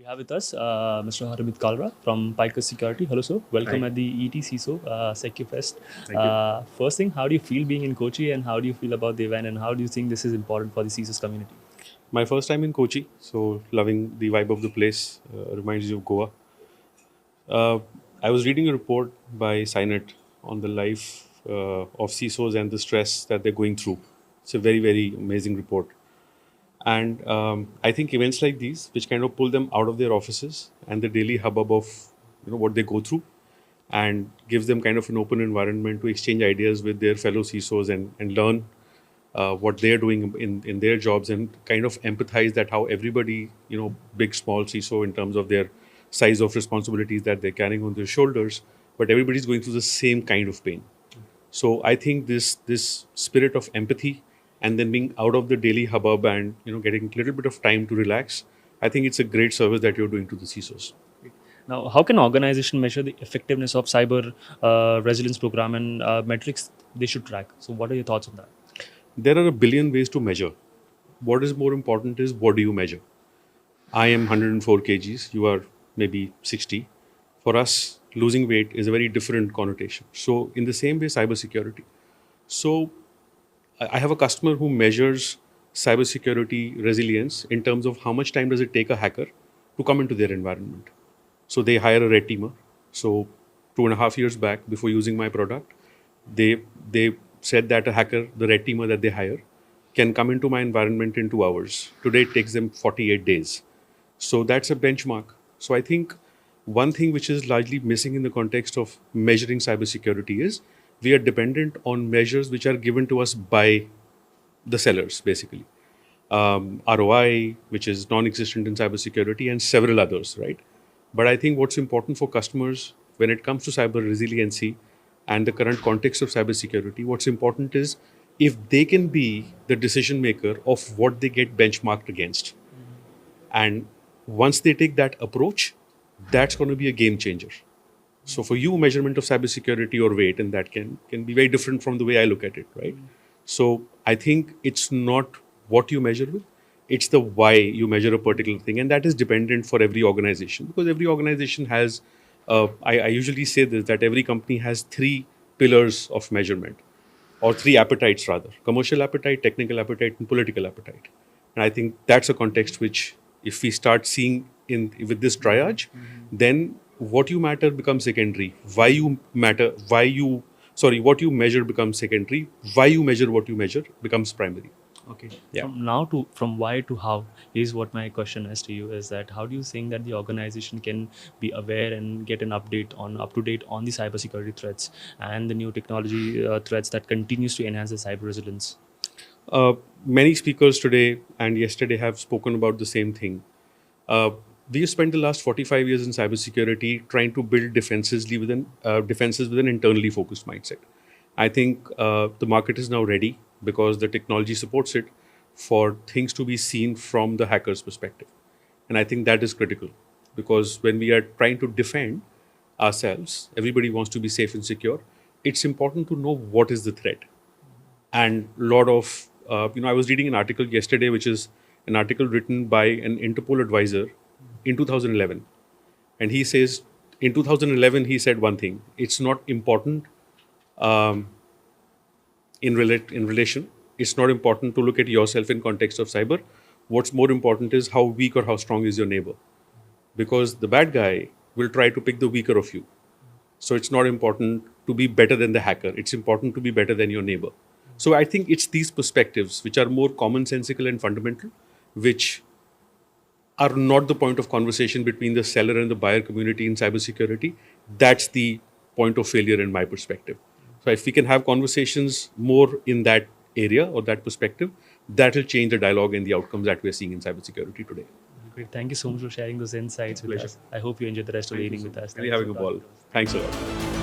have with us Mr. Harmeet Kalra from Picus Security. Hello, sir. Welcome Hi. at the ETCISOSecufest. Thank you. First thing, how do you feel being in Kochi, and how do you feel about the event, and how do you think this is important for the CISOs community? My first time in Kochi, so loving the vibe of the place. Reminds you of Goa. Uh, I was reading a report by Cynet on the life of CISOs and the stress that they're going through. It's a very, very amazing report. And I think events like these, which kind of pull them out of their offices and the daily hubbub of what they go through, and gives them kind of an open environment to exchange ideas with their fellow CISOs and learn what they're doing in their jobs, and kind of empathize that how everybody, big, small CISO in terms of their size of responsibilities that they're carrying on their shoulders, but everybody's going through the same kind of pain. So I think this spirit of empathy and then being out of the daily hubbub and getting a little bit of time to relax, I think it's a great service that you're doing to the CISOs. Now, how can organization measure the effectiveness of cyber resilience program and metrics they should track? So, what are your thoughts on that? There are a billion ways to measure. What is more important is what do you measure? I am 104 kgs, you are maybe 60. For us, losing weight is a very different connotation. So, in the same way, cybersecurity. So, I have a customer who measures cybersecurity resilience in terms of how much time does it take a hacker to come into their environment. So, they hire a red teamer. So, 2.5 years back, before using my product, they said that a hacker, the red teamer that they hire, can come into my environment in 2 hours. Today, it takes them 48 days. So that's a benchmark. So I think one thing which is largely missing in the context of measuring cybersecurity is we are dependent on measures which are given to us by the sellers, basically. ROI, which is non-existent in cybersecurity, and several others, right? But I think what's important for customers when it comes to cyber resiliency and the current context of cybersecurity, what's important is if they can be the decision maker of what they get benchmarked against. And once they take that approach, that's going to be a game changer. So for you, measurement of cybersecurity or weight, and that can be very different from the way I look at it, right? So I think it's not what you measure with, it's the why you measure a particular thing, and that is dependent for every organization, because every organization has. I usually say this, that every company has 3 pillars of measurement, or 3 appetites rather: commercial appetite, technical appetite, and political appetite. And I think that's a context which, if we start seeing in with this triage, then what you matter becomes secondary. What you measure becomes secondary. Why you measure what you measure becomes primary. Okay. Yeah. From why to how is what my question is to you, is that how do you think that the organization can be aware and get an up to date on the cybersecurity threats and the new technology threats that continues to enhance the cyber resilience? Many speakers today and yesterday have spoken about the same thing. We have spent the last 45 years in cybersecurity trying to build defenses with an internally focused mindset. I think the market is now ready, because the technology supports it, for things to be seen from the hacker's perspective. And I think that is critical, because when we are trying to defend ourselves, everybody wants to be safe and secure. It's important to know what is the threat. And a lot of, I was reading an article yesterday, which is an article written by an Interpol advisor in 2011. And he says, in 2011, he said one thing: it's not important in relation. It's not important to look at yourself in context of cyber. What's more important is how weak or how strong is your neighbor. Because the bad guy will try to pick the weaker of you. So it's not important to be better than the hacker. It's important to be better than your neighbor. So I think it's these perspectives which are more commonsensical and fundamental, which are not the point of conversation between the seller and the buyer community in cybersecurity. That's the point of failure in my perspective. So if we can have conversations more in that area or that perspective, that will change the dialogue and the outcomes that we're seeing in cybersecurity today. Great. Thank you so much for sharing those insights with us. I hope you enjoyed the rest of the evening with us. Really having a ball. Thanks a lot.